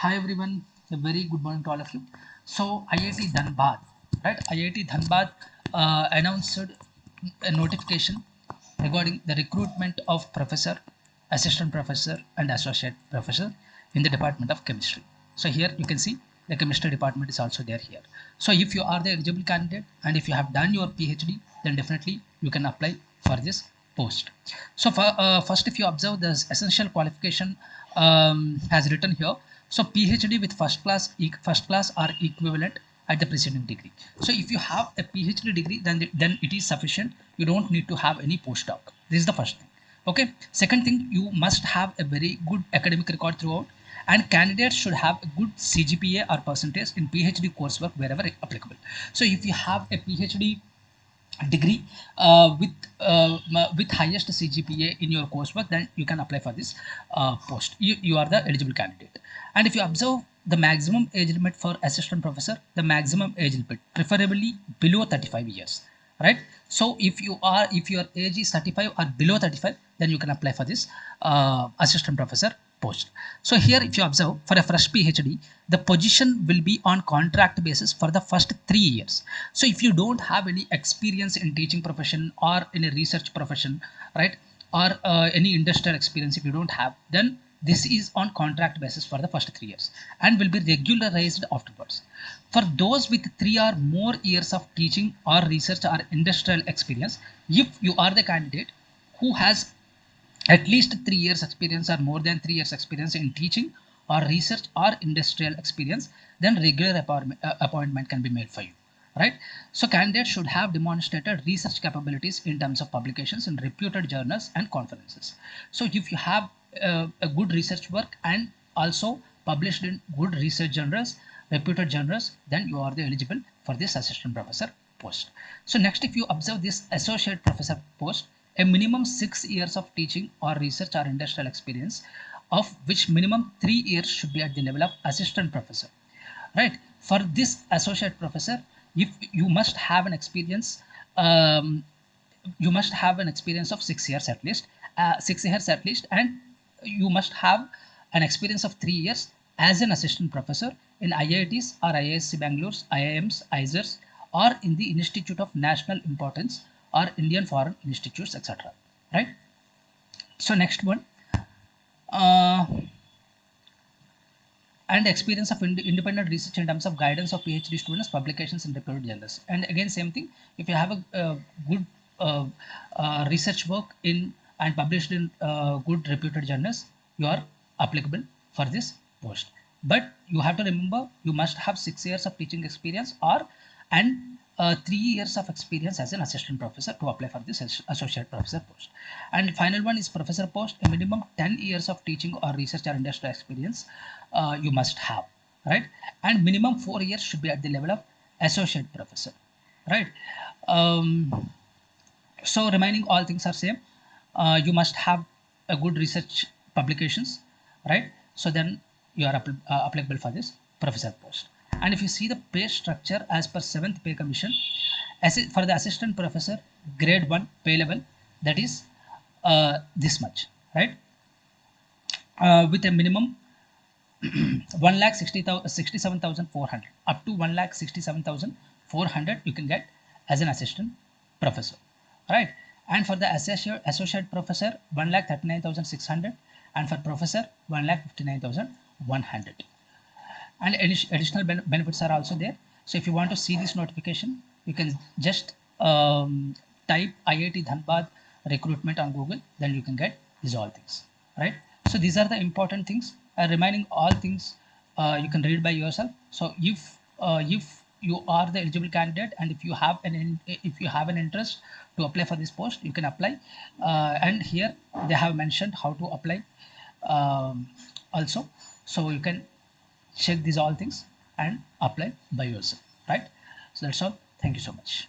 Hi everyone, a very good morning to all of you. So IIT Dhanbad, right? IIT Dhanbad announced a notification regarding the recruitment of professor, assistant professor, and associate professor in the Department of Chemistry. So here you can see the chemistry department is also there here. So if you are the eligible candidate and if you have done your PhD, then definitely you can apply for this post. So first, if you observe this essential qualification has written here. So PhD with first class or equivalent at the preceding degree. So if you have a PhD degree, then it is sufficient. You don't need to have any postdoc. This is the first thing. Okay. Second thing, you must have a very good academic record throughout, and candidates should have a good CGPA or percentage in PhD coursework wherever applicable. So if you have a PhD degree with highest CGPA in your coursework, then you can apply for this post. You are the eligible candidate. And if you observe the maximum age limit for assistant professor, the maximum age limit preferably below 35 years, right? So if your age is 35 or below 35, then you can apply for this assistant professor post. So here, if you observe, for a fresh PhD, the position will be on contract basis for the first 3 years. So if you don't have any experience in teaching profession or in a research profession, right, or any industrial experience, if you don't have, then this is on contract basis for the first 3 years and will be regularized afterwards. For those with 3 or more years of teaching or research or industrial experience, if you are the candidate who has at least 3 years experience or more than 3 years experience in teaching or research or industrial experience, then regular appointment can be made for you, right? So candidates should have demonstrated research capabilities in terms of publications in reputed journals and conferences. So if you have a good research work and also published in good research journals, reputed journals, then you are the eligible for this assistant professor post. So next, if you observe this associate professor post, a minimum 6 years of teaching or research or industrial experience, of which minimum 3 years should be at the level of assistant professor, right? For this associate professor, if you must have an experience, you must have an experience of 6 years at least, and you must have an experience of 3 years as an assistant professor in IITs or IISc Bangalore's, IIMs, ISERs, or in the Institute of National Importance or Indian Foreign Institutes, etc. Right? So next one, and experience of independent research in terms of guidance of PhD students, publications in reputed journals. And again, same thing. If you have a good research work in and published in good reputed journals, you are applicable for this post. But you have to remember, you must have 6 years of teaching experience and 3 years of experience as an assistant professor to apply for this associate professor post. And final one is professor post. A minimum 10 years of teaching or research or industrial experience you must have, right? And minimum 4 years should be at the level of associate professor, right? So remaining all things are same. You must have a good research publications, right? So then you are applicable for this professor post. And if you see the pay structure as per 7th pay commission, for the assistant professor grade 1 pay level, that is this much, right? With a minimum 1,67,400 up to 1,67,400 you can get as an assistant professor, right? And for the associate professor 1,39,600, and for professor 1,59,100. And additional benefits are also there. So if you want to see this notification, you can just type IIT Dhanbad recruitment on Google, then you can get these all things, right? So these are the important things. Remaining all things you can read by yourself. So if you are the eligible candidate and if you have an interest to apply for this post, you can apply. And here they have mentioned how to apply also. So you can check these all things and apply by yourself, right? So that's all. Thank you so much.